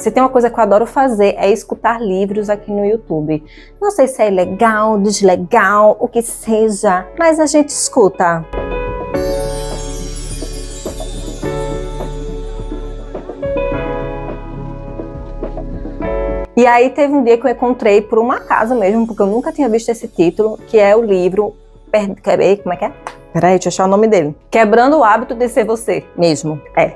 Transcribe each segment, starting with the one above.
Se tem uma coisa que eu adoro fazer é escutar livros aqui no YouTube. Não sei se é legal, deslegal, o que seja, mas a gente escuta. E aí teve um dia que eu encontrei por um acaso mesmo, porque eu nunca tinha visto esse título, que é o livro... Como é que é? Peraí, deixa eu achar o nome dele. Quebrando o Hábito de Ser Você Mesmo. É.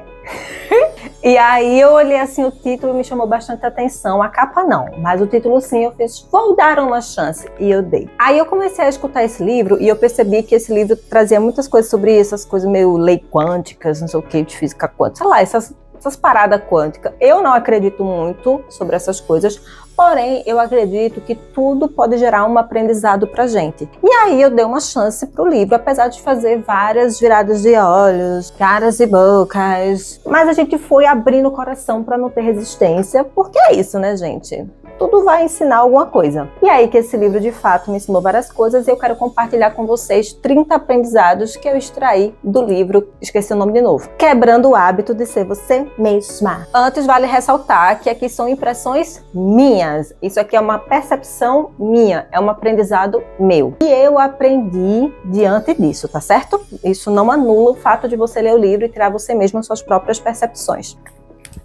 E aí eu olhei assim o título, me chamou bastante atenção. A capa não, mas o título sim, eu fiz, vou dar uma chance. E eu dei. Aí eu comecei a escutar esse livro e eu percebi que esse livro trazia muitas coisas sobre isso, essas coisas meio lei quânticas, não sei o que, de física quântica, sei lá, essas paradas quânticas. Eu não acredito muito sobre essas coisas, porém eu acredito que tudo pode gerar um aprendizado pra gente. E aí eu dei uma chance pro livro, apesar de fazer várias viradas de olhos, caras e bocas, mas a gente foi abrindo o coração pra não ter resistência, porque é isso, né, gente? Tudo vai ensinar alguma coisa. E aí que esse livro de fato me ensinou várias coisas e eu quero compartilhar com vocês 30 aprendizados que eu extraí do livro, esqueci o nome de novo, Quebrando o Hábito de Ser Você Mesma. Antes vale ressaltar que aqui são impressões minhas, isso aqui é uma percepção minha, é um aprendizado meu. E eu aprendi diante disso, tá certo? Isso não anula o fato de você ler o livro e tirar você mesmo as suas próprias percepções.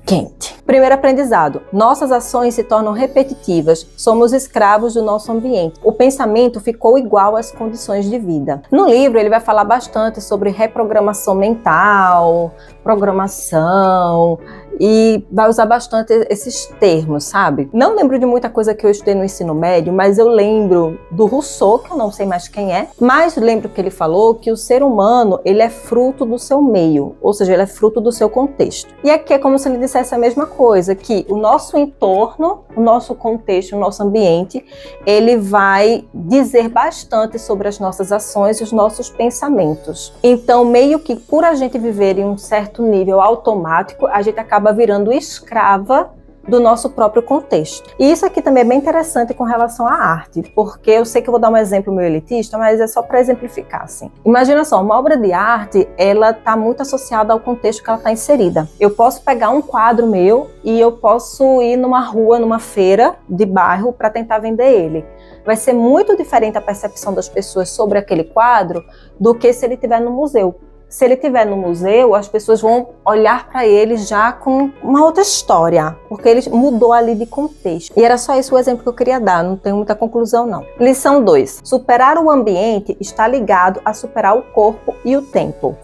Quente. Primeiro aprendizado. Nossas ações se tornam repetitivas. Somos escravos do nosso ambiente. O pensamento ficou igual às condições de vida. No livro ele vai falar bastante sobre reprogramação mental, programação, e vai usar bastante esses termos, sabe? Não lembro de muita coisa que eu estudei no ensino médio, mas eu lembro do Rousseau, que eu não sei mais quem é, mas lembro que ele falou que o ser humano, ele é fruto do seu meio, ou seja, ele é fruto do seu contexto. E aqui é como se ele dissesse a mesma coisa, que o nosso entorno, o nosso contexto, o nosso ambiente, ele vai dizer bastante sobre as nossas ações e os nossos pensamentos. Então, meio que por a gente viver em um certo nível automático, a gente acaba virando escrava do nosso próprio contexto. E isso aqui também é bem interessante com relação à arte, porque eu sei que eu vou dar um exemplo meio elitista, mas é só para exemplificar, assim. Imagina só, uma obra de arte, ela está muito associada ao contexto que ela está inserida. Eu posso pegar um quadro meu e eu posso ir numa rua, numa feira de bairro para tentar vender ele. Vai ser muito diferente a percepção das pessoas sobre aquele quadro do que se ele estiver no museu. Se ele estiver no museu, as pessoas vão olhar para ele já com uma outra história, porque ele mudou ali de contexto. E era só esse o exemplo que eu queria dar, não tenho muita conclusão não. Lição 2. Superar o ambiente está ligado a superar o corpo e o tempo.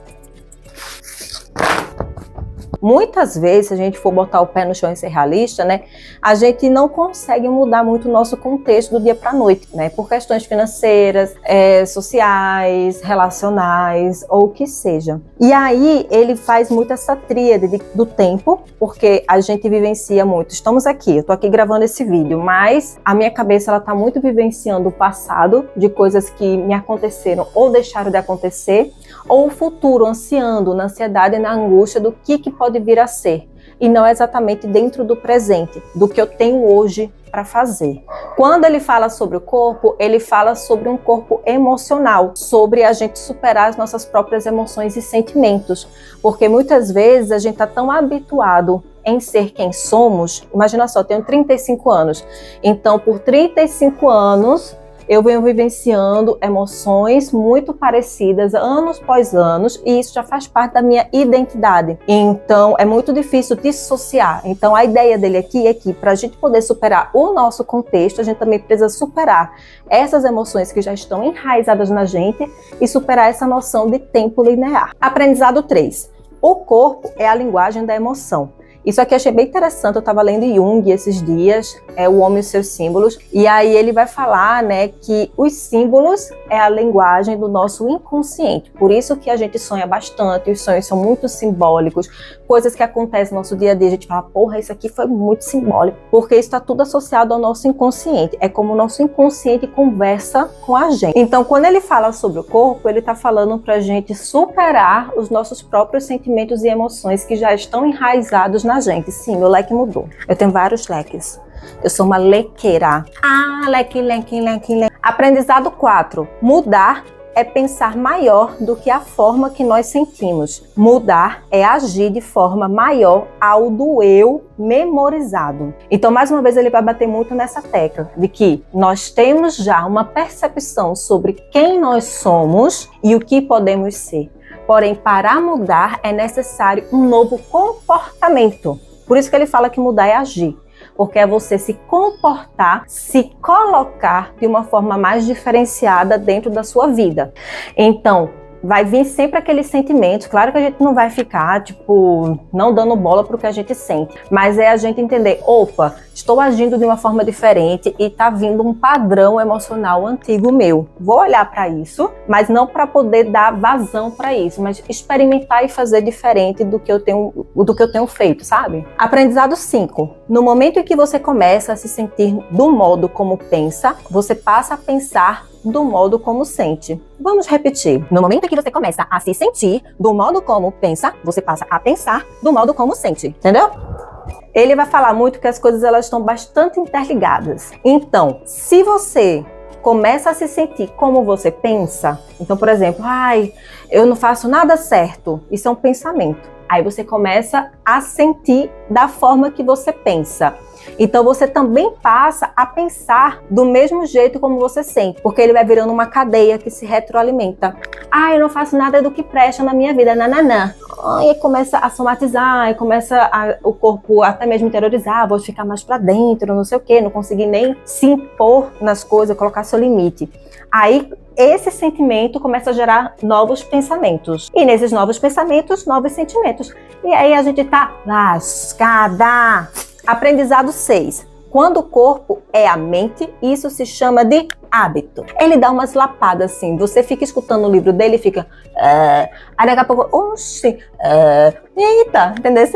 Muitas vezes, se a gente for botar o pé no chão e ser realista, né, a gente não consegue mudar muito o nosso contexto do dia para a noite, né, por questões financeiras, sociais, relacionais, ou o que seja. E aí, ele faz muito essa tríade do tempo, porque a gente vivencia muito. Estamos aqui, eu estou aqui gravando esse vídeo, mas a minha cabeça ela está muito vivenciando o passado, de coisas que me aconteceram ou deixaram de acontecer, ou o futuro, ansiando, na ansiedade e na angústia do que pode vir a ser, e não exatamente dentro do presente, do que eu tenho hoje para fazer. Quando ele fala sobre o corpo, ele fala sobre um corpo emocional, sobre a gente superar as nossas próprias emoções e sentimentos, porque muitas vezes a gente está tão habituado em ser quem somos. Imagina só, eu tenho 35 anos, então por 35 anos eu venho vivenciando emoções muito parecidas, anos após anos, e isso já faz parte da minha identidade. Então, é muito difícil dissociar. Então, a ideia dele aqui é que, para a gente poder superar o nosso contexto, a gente também precisa superar essas emoções que já estão enraizadas na gente e superar essa noção de tempo linear. Aprendizado 3. O corpo é a linguagem da emoção. Isso aqui eu achei bem interessante, eu estava lendo Jung esses dias, O Homem e os Seus Símbolos, e aí ele vai falar, né, que os símbolos é a linguagem do nosso inconsciente, por isso que a gente sonha bastante, os sonhos são muito simbólicos, coisas que acontecem no nosso dia a dia, a gente fala, porra, isso aqui foi muito simbólico, porque isso está tudo associado ao nosso inconsciente, é como o nosso inconsciente conversa com a gente. Então, quando ele fala sobre o corpo, ele está falando para a gente superar os nossos próprios sentimentos e emoções que já estão enraizados na gente. Sim, meu leque mudou. Eu tenho vários leques. Eu sou uma lequeira. Leque. Aprendizado 4. Mudar é pensar maior do que a forma que nós sentimos. Mudar é agir de forma maior ao do eu memorizado. Então, mais uma vez, ele vai bater muito nessa tecla de que nós temos já uma percepção sobre quem nós somos e o que podemos ser. Porém, para mudar é necessário um novo comportamento. Por isso que ele fala que mudar é agir. Porque é você se comportar, se colocar de uma forma mais diferenciada dentro da sua vida. Então, vai vir sempre aqueles sentimentos. Claro que a gente não vai ficar, não dando bola pro que a gente sente. Mas é a gente entender, opa, estou agindo de uma forma diferente e tá vindo um padrão emocional antigo meu. Vou olhar para isso, mas não para poder dar vazão para isso, mas experimentar e fazer diferente do que eu tenho feito, sabe? Aprendizado 5. No momento em que você começa a se sentir do modo como pensa, você passa a pensar do modo como sente. Vamos repetir. No momento em que você começa a se sentir do modo como pensa, você passa a pensar do modo como sente. Entendeu? Ele vai falar muito que as coisas elas estão bastante interligadas. Então, se você começa a se sentir como você pensa, então, por exemplo, eu não faço nada certo, isso é um pensamento. Aí você começa a sentir da forma que você pensa. Então você também passa a pensar do mesmo jeito como você sente, porque ele vai virando uma cadeia que se retroalimenta. Eu não faço nada do que presta na minha vida, nananã. E começa a somatizar, e começa o corpo até mesmo interiorizar, vou ficar mais pra dentro, não sei o quê, não conseguir nem se impor nas coisas, colocar seu limite. Aí esse sentimento começa a gerar novos pensamentos. E nesses novos pensamentos, novos sentimentos. E aí a gente tá lascada. Aprendizado 6. Quando o corpo é a mente, isso se chama de hábito. Ele dá umas lapadas assim, você fica escutando o livro dele e fica... Aí daqui a pouco, eita, entendeu?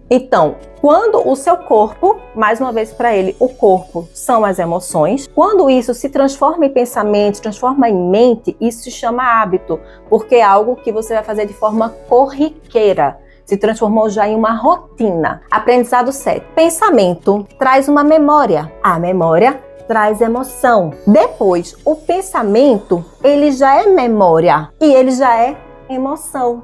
Então, quando o seu corpo, mais uma vez para ele, o corpo são as emoções, quando isso se transforma em pensamento, se transforma em mente, isso se chama hábito, porque é algo que você vai fazer de forma corriqueira. Se transformou já em uma rotina. Aprendizado 7. Pensamento traz uma memória. A memória traz emoção. Depois, o pensamento, ele já é memória e ele já é emoção.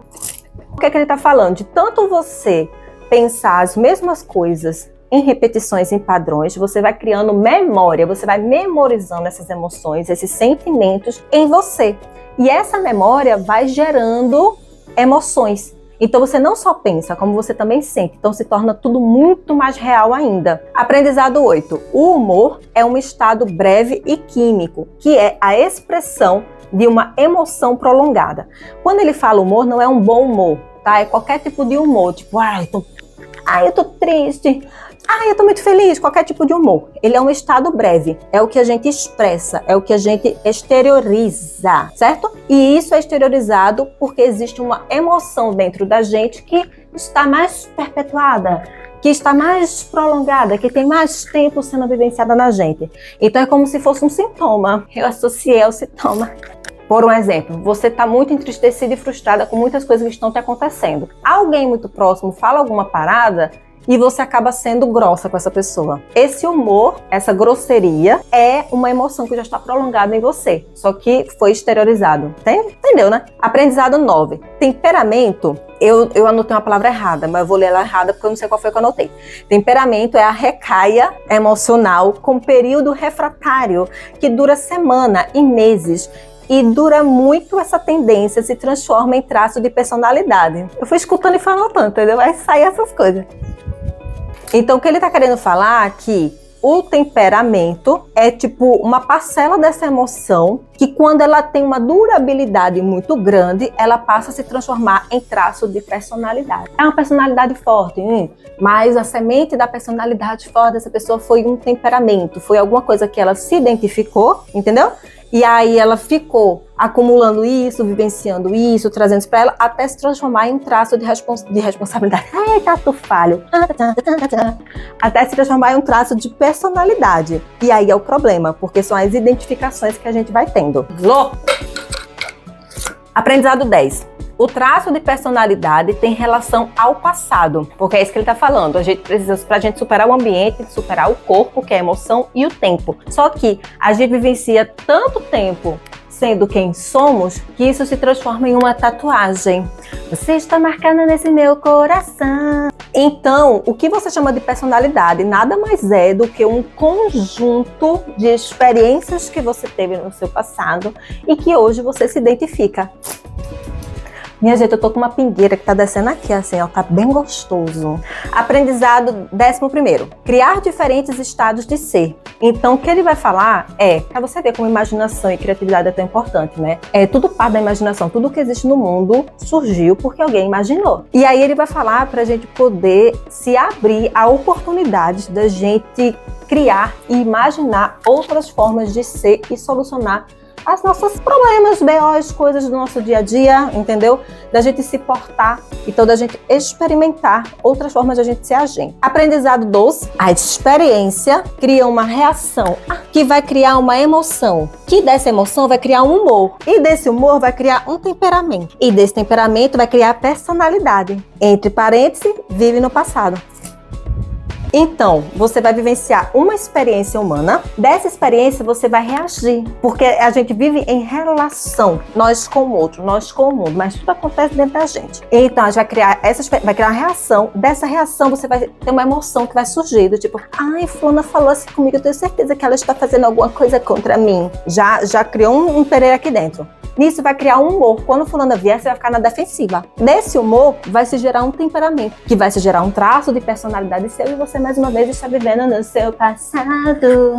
O que é que ele está falando? De tanto você pensar as mesmas coisas em repetições, em padrões, você vai criando memória, você vai memorizando essas emoções, esses sentimentos em você. E essa memória vai gerando emoções. Então você não só pensa, como você também sente. Então se torna tudo muito mais real ainda. Aprendizado 8. O humor é um estado breve e químico, que é a expressão de uma emoção prolongada. Quando ele fala humor, não é um bom humor, tá? É qualquer tipo de humor. Tipo, eu tô triste. Eu tô muito feliz. Qualquer tipo de humor. Ele é um estado breve. É o que a gente expressa. É o que a gente exterioriza. Certo? E isso é exteriorizado porque existe uma emoção dentro da gente que está mais perpetuada, que está mais prolongada, que tem mais tempo sendo vivenciada na gente. Então é como se fosse um sintoma. Eu associei ao sintoma. Por um exemplo, você está muito entristecida e frustrada com muitas coisas que estão te acontecendo. Alguém muito próximo fala alguma parada e você acaba sendo grossa com essa pessoa. Esse humor, essa grosseria, é uma emoção que já está prolongada em você, só que foi exteriorizado. Entendeu, né? Aprendizado 9. Temperamento. Eu anotei uma palavra errada, mas eu vou ler ela errada porque eu não sei qual foi que eu anotei. Temperamento é a recaia emocional com período refratário, que dura semana e meses. E dura muito, essa tendência se transforma em traço de personalidade. Eu fui escutando e fui anotando, entendeu? Vai sair essas coisas. Então, o que ele está querendo falar é que o temperamento é tipo uma parcela dessa emoção que, quando ela tem uma durabilidade muito grande, ela passa a se transformar em traço de personalidade. É uma personalidade forte, mas a semente da personalidade forte dessa pessoa foi um temperamento, foi alguma coisa que ela se identificou, entendeu? E aí ela ficou acumulando isso, vivenciando isso, trazendo isso para ela, até se transformar em um traço de responsabilidade. Tato falho. Até se transformar em um traço de personalidade. E aí é o problema, porque são as identificações que a gente vai tendo. Aprendizado 10. O traço de personalidade tem relação ao passado, porque é isso que ele está falando. A gente precisa, para a gente superar o ambiente, superar o corpo, que é a emoção, e o tempo. Só que a gente vivencia tanto tempo sendo quem somos, que isso se transforma em uma tatuagem. Você está marcada nesse meu coração. Então, o que você chama de personalidade nada mais é do que um conjunto de experiências que você teve no seu passado e que hoje você se identifica. Minha gente, eu tô com uma pingueira que tá descendo aqui, assim, ó, tá bem gostoso. Aprendizado 11º. Criar diferentes estados de ser. Então, o que ele vai falar pra você ver como imaginação e criatividade é tão importante, né? Tudo parte da imaginação, tudo que existe no mundo surgiu porque alguém imaginou. E aí ele vai falar pra gente poder se abrir a oportunidades da gente criar e imaginar outras formas de ser e solucionar as nossos problemas, BOs, coisas do nosso dia a dia, entendeu? Da gente se portar, então da gente experimentar outras formas de a gente ser agente. Aprendizado 12. A experiência cria uma reação que vai criar uma emoção, que dessa emoção vai criar um humor, e desse humor vai criar um temperamento, e desse temperamento vai criar personalidade. Entre parênteses, vive no passado. Então, você vai vivenciar uma experiência humana, dessa experiência você vai reagir, porque a gente vive em relação, nós com o outro, nós com o mundo, mas tudo acontece dentro da gente. Então, a gente vai criar uma reação, dessa reação você vai ter uma emoção que vai surgir, do tipo, ai, fulana falou assim comigo, eu tenho certeza que ela está fazendo alguma coisa contra mim. Já criou um terreiro aqui dentro. Nisso vai criar um humor. Quando fulana vier, você vai ficar na defensiva. Desse humor vai se gerar um temperamento, que vai se gerar um traço de personalidade seu e você mais uma vez está vivendo no seu passado.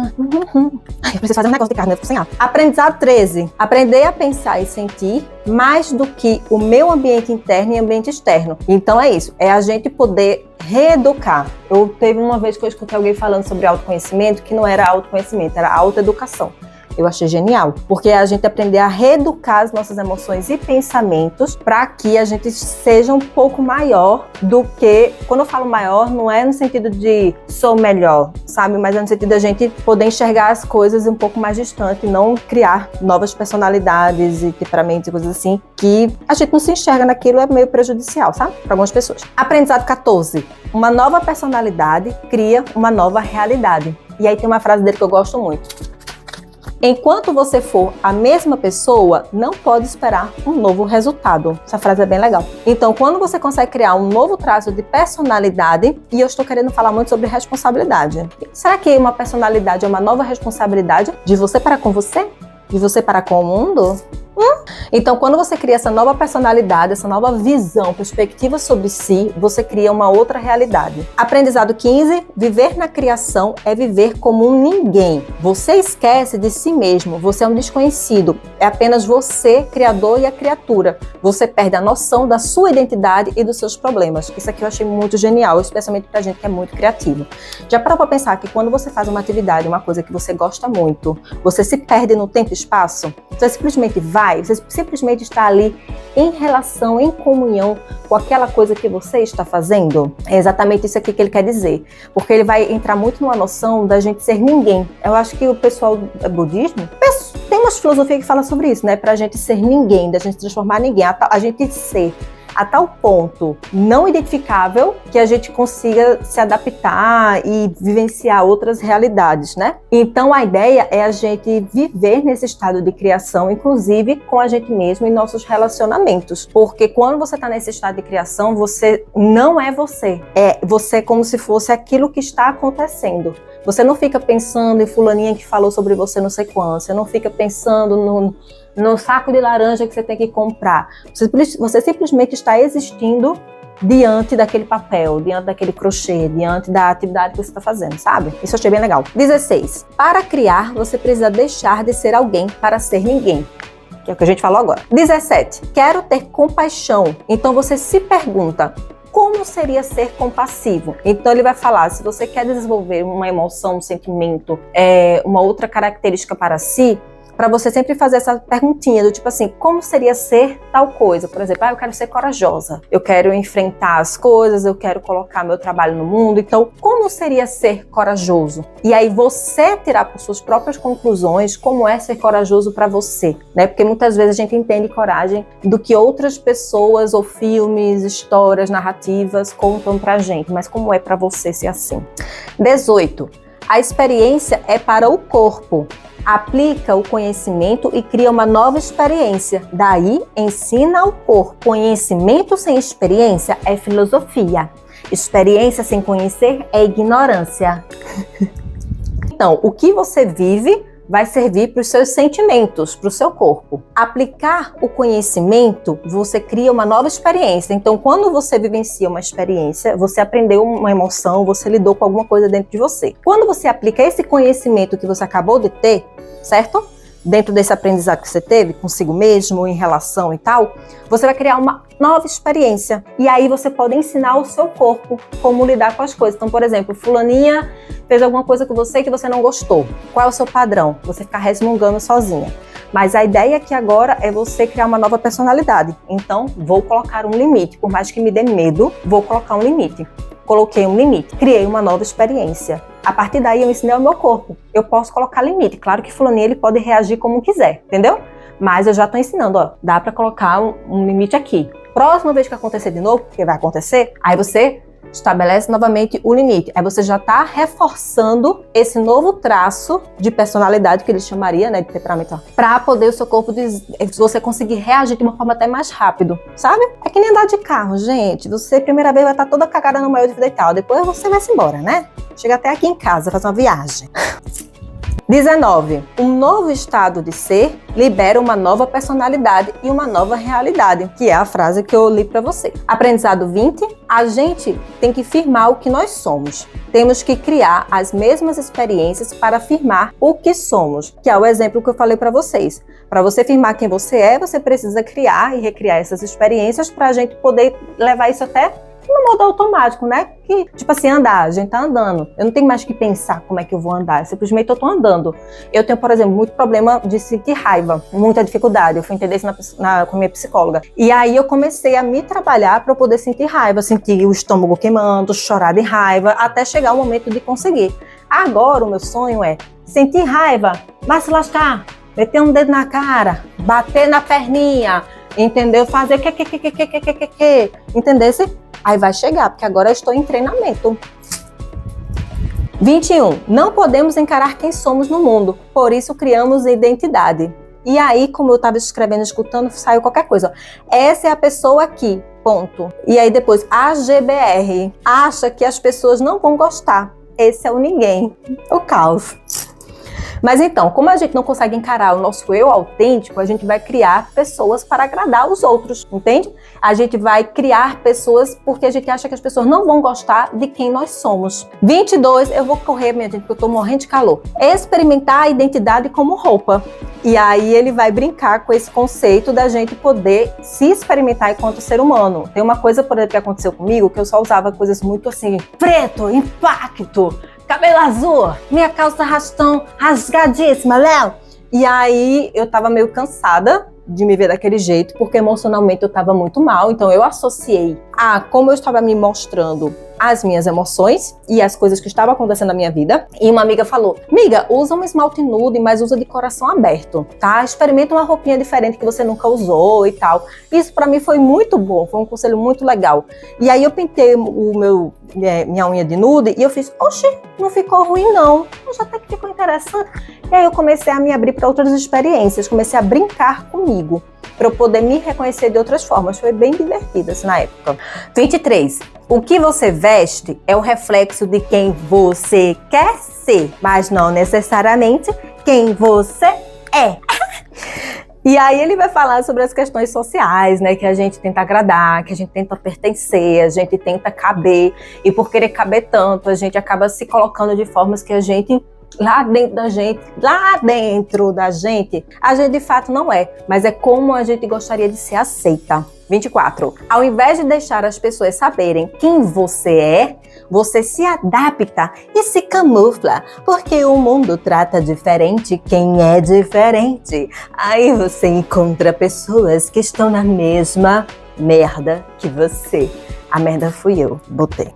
Ai, eu preciso fazer um negócio de carne, eu fico sem ar. Aprendizado 13. Aprender a pensar e sentir mais do que o meu ambiente interno e ambiente externo. Então é isso, é a gente poder reeducar. Teve uma vez que eu escutei alguém falando sobre autoconhecimento que não era autoconhecimento, era autoeducação. Eu achei genial, porque a gente aprender a reeducar as nossas emoções e pensamentos para que a gente seja um pouco maior do que, quando eu falo maior, não é no sentido de sou melhor, sabe? Mas é no sentido da gente poder enxergar as coisas um pouco mais distante e não criar novas personalidades e temperamentos e coisas assim, que a gente não se enxerga naquilo, é meio prejudicial, sabe? Para algumas pessoas. Aprendizado 14. Uma nova personalidade cria uma nova realidade. E aí tem uma frase dele que eu gosto muito. Enquanto você for a mesma pessoa, não pode esperar um novo resultado. Essa frase é bem legal. Então, quando você consegue criar um novo traço de personalidade, e eu estou querendo falar muito sobre responsabilidade. Será que uma personalidade é uma nova responsabilidade de você para com você? De você para com o mundo? Então, quando você cria essa nova personalidade, essa nova visão, perspectiva sobre si, você cria uma outra realidade. Aprendizado 15. Viver na criação é viver como um ninguém. Você esquece de si mesmo, você é um desconhecido. É apenas você, criador e a criatura. Você perde a noção da sua identidade e dos seus problemas. Isso aqui eu achei muito genial, especialmente pra gente que é muito criativo. Já parou pra pensar que quando você faz uma atividade, uma coisa que você gosta muito, você se perde no tempo e espaço? Você simplesmente vai, você simplesmente está ali em relação, em comunhão com aquela coisa que você está fazendo. É exatamente isso aqui que ele quer dizer, porque ele vai entrar muito numa noção da gente ser ninguém. Eu acho que o pessoal do budismo tem umas filosofias que falam sobre isso, né? Pra gente ser ninguém, da gente transformar ninguém, a gente ser a tal ponto não identificável que a gente consiga se adaptar e vivenciar outras realidades, né? Então a ideia é a gente viver nesse estado de criação, inclusive com a gente mesmo e nossos relacionamentos, porque quando você está nesse estado de criação, você não é você como se fosse aquilo que está acontecendo. Você não fica pensando em fulaninha que falou sobre você não sei quando, você não fica pensando no saco de laranja que você tem que comprar. Você simplesmente está existindo diante daquele papel, diante daquele crochê, diante da atividade que você está fazendo, sabe? Isso eu achei bem legal. 16. Para criar, você precisa deixar de ser alguém para ser ninguém. Que é o que a gente falou agora. 17. Quero ter compaixão. Então você se pergunta, como seria ser compassivo? Então ele vai falar, se você quer desenvolver uma emoção, um sentimento, uma outra característica para si, para você sempre fazer essa perguntinha do tipo assim, como seria ser tal coisa? Por exemplo, eu quero ser corajosa, eu quero enfrentar as coisas, eu quero colocar meu trabalho no mundo, então como seria ser corajoso? E aí você tirar por suas próprias conclusões como é ser corajoso para você, né? Porque muitas vezes a gente entende coragem do que outras pessoas ou filmes, histórias, narrativas contam pra gente, mas como é para você ser assim? 18. A experiência é para o corpo. aplica o conhecimento e cria uma nova experiência. Daí, ensina ao corpo. Conhecimento sem experiência é filosofia. Experiência sem conhecer é ignorância. Então, o que você vive vai servir para os seus sentimentos, para o seu corpo. Aplicar o conhecimento, você cria uma nova experiência. Então, quando você vivencia uma experiência, você aprendeu uma emoção, você lidou com alguma coisa dentro de você. Quando você aplica esse conhecimento que você acabou de ter, certo? Dentro desse aprendizado que você teve consigo mesmo, em relação e tal, você vai criar uma nova experiência. E aí você pode ensinar o seu corpo como lidar com as coisas. Então, por exemplo, fulaninha fez alguma coisa com você que você não gostou. Qual é o seu padrão? Você ficar resmungando sozinha. Mas a ideia aqui agora é você criar uma nova personalidade. Então, vou colocar um limite. Por mais que me dê medo, vou colocar um limite. Coloquei um limite, criei uma nova experiência. A partir daí eu ensinei ao meu corpo. Eu posso colocar limite. Claro que fulaninha ele pode reagir como quiser, entendeu? Mas eu já estou ensinando, ó, dá para colocar um limite aqui. Próxima vez que acontecer de novo, porque vai acontecer, aí você estabelece novamente o limite. Aí você já está reforçando esse novo traço de personalidade que ele chamaria, né, de temperamento, para poder o seu corpo, você conseguir reagir de uma forma até mais rápido, sabe? É que nem andar de carro, gente. Você, primeira vez, vai estar toda cagada no meio de vida e tal. Depois você vai se embora, né? Chega até aqui em casa, faz uma viagem. 19. Um novo estado de ser libera uma nova personalidade e uma nova realidade, que é a frase que eu li para você. Aprendizado 20. A gente tem que firmar o que nós somos. Temos que criar as mesmas experiências para afirmar o que somos, que é o exemplo que eu falei para vocês. Para você firmar quem você é, você precisa criar e recriar essas experiências para a gente poder levar isso até no modo automático, né? Que, tipo assim, andar, a gente tá andando. Eu não tenho mais que pensar como é que eu vou andar, simplesmente eu tô andando. Eu tenho, por exemplo, muito problema de sentir raiva, muita dificuldade. Eu fui entender isso com a minha psicóloga. E aí eu comecei a me trabalhar para eu poder sentir raiva, sentir o estômago queimando, chorar de raiva, até chegar o momento de conseguir. Agora o meu sonho é sentir raiva, vai se lascar, meter um dedo na cara, bater na perninha, entendeu? Fazer que, entendesse? Aí vai chegar, porque agora eu estou em treinamento. 21. Não podemos encarar quem somos no mundo, por isso criamos identidade. E aí, como eu estava escrevendo, escutando, saiu qualquer coisa. Essa é a pessoa aqui, ponto. E aí depois, a GBR acha que as pessoas não vão gostar. Esse é o ninguém, o caos. Mas então, como a gente não consegue encarar o nosso eu autêntico, a gente vai criar pessoas para agradar os outros, entende? A gente vai criar pessoas porque a gente acha que as pessoas não vão gostar de quem nós somos. 22, eu vou correr, minha gente, porque eu tô morrendo de calor. Experimentar a identidade como roupa. E aí ele vai brincar com esse conceito da gente poder se experimentar enquanto ser humano. Tem uma coisa, por exemplo, que aconteceu comigo, que eu só usava coisas muito assim, preto, impacto, cabelo azul, minha calça rastão rasgadíssima, Léo. E aí eu tava meio cansada de me ver daquele jeito, porque emocionalmente eu tava muito mal. Então eu associei a como eu estava me mostrando as minhas emoções e as coisas que estavam acontecendo na minha vida. E uma amiga falou, amiga, usa um esmalte nude, mas usa de coração aberto, tá? Experimenta uma roupinha diferente que você nunca usou e tal. Isso pra mim foi muito bom, foi um conselho muito legal. E aí eu pintei minha unha de nude e eu fiz, oxe, não ficou ruim não, já até que ficou interessante. E aí eu comecei a me abrir para outras experiências, comecei a brincar comigo, para eu poder me reconhecer de outras formas. Foi bem divertido assim, na época. 23. O que você veste é o reflexo de quem você quer ser, mas não necessariamente quem você é. E aí ele vai falar sobre as questões sociais, né? Que a gente tenta agradar, que a gente tenta pertencer, a gente tenta caber. E por querer caber tanto, a gente acaba se colocando de formas que a gente... lá dentro da gente, a gente de fato não é, mas é como a gente gostaria de ser aceita. 24. Ao invés de deixar as pessoas saberem quem você é, você se adapta e se camufla, porque o mundo trata diferente quem é diferente. Aí você encontra pessoas que estão na mesma merda que você. A merda fui eu, botei.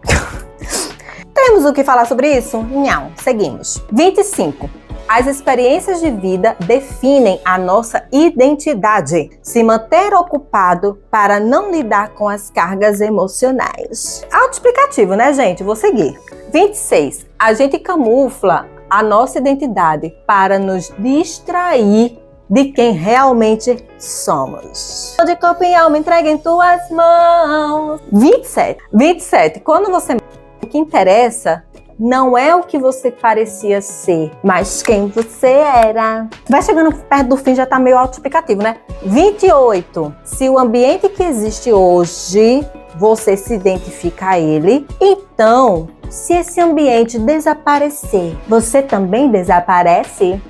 Temos o que falar sobre isso? Não, seguimos. 25. As experiências de vida definem a nossa identidade. Se manter ocupado para não lidar com as cargas emocionais. Autoexplicativo, né, gente? Vou seguir. 26. A gente camufla a nossa identidade para nos distrair de quem realmente somos. De corpo e alma entregue em tuas mãos. 27. Quando você o que interessa não é o que você parecia ser, mas quem você era. Vai chegando perto do fim, já tá meio autoexplicativo, né? 28. Se o ambiente que existe hoje, você se identifica a ele, então, se esse ambiente desaparecer, você também desaparece?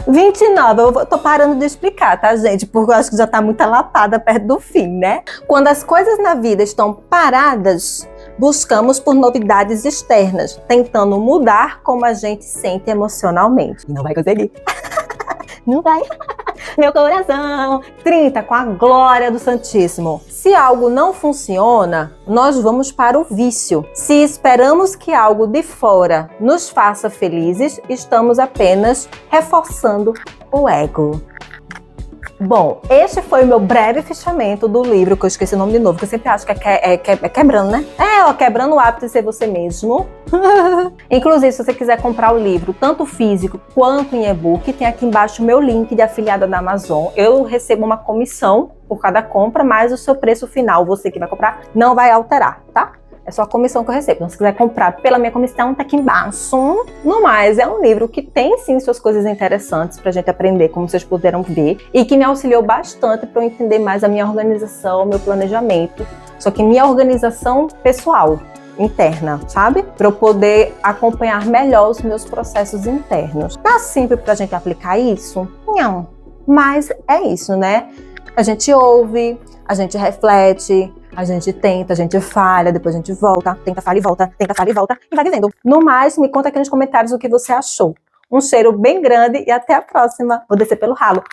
29, eu tô parando de explicar, tá, gente? Porque eu acho que já tá muito lapada perto do fim, né? Quando as coisas na vida estão paradas, buscamos por novidades externas, tentando mudar como a gente sente emocionalmente. E não vai conseguir. Não vai. Meu coração. 30, com a glória do Santíssimo. Se algo não funciona, nós vamos para o vício. Se esperamos que algo de fora nos faça felizes, estamos apenas reforçando o ego. Bom, este foi o meu breve fechamento do livro, que eu esqueci o nome de novo, que eu sempre acho que é quebrando, né? Quebrando o hábito de ser você mesmo. Inclusive, se você quiser comprar o livro, tanto físico quanto em e-book, tem aqui embaixo o meu link de afiliada da Amazon. Eu recebo uma comissão por cada compra, mas o seu preço final, você que vai comprar, não vai alterar, tá? É só a comissão que eu recebo. Então, se quiser comprar pela minha comissão, tá aqui embaixo. No mais, é um livro que tem, sim, suas coisas interessantes pra gente aprender, como vocês puderam ver, e que me auxiliou bastante para eu entender mais a minha organização, o meu planejamento. Só que minha organização pessoal, interna, sabe? Para eu poder acompanhar melhor os meus processos internos. Tá simples pra gente aplicar isso? Não. Mas é isso, né? A gente ouve, a gente reflete, a gente tenta, a gente falha, depois a gente volta, tenta, falha e volta, tenta, falha e volta, e vai vivendo. No mais, me conta aqui nos comentários o que você achou. Um cheiro bem grande e até a próxima. Vou descer pelo ralo.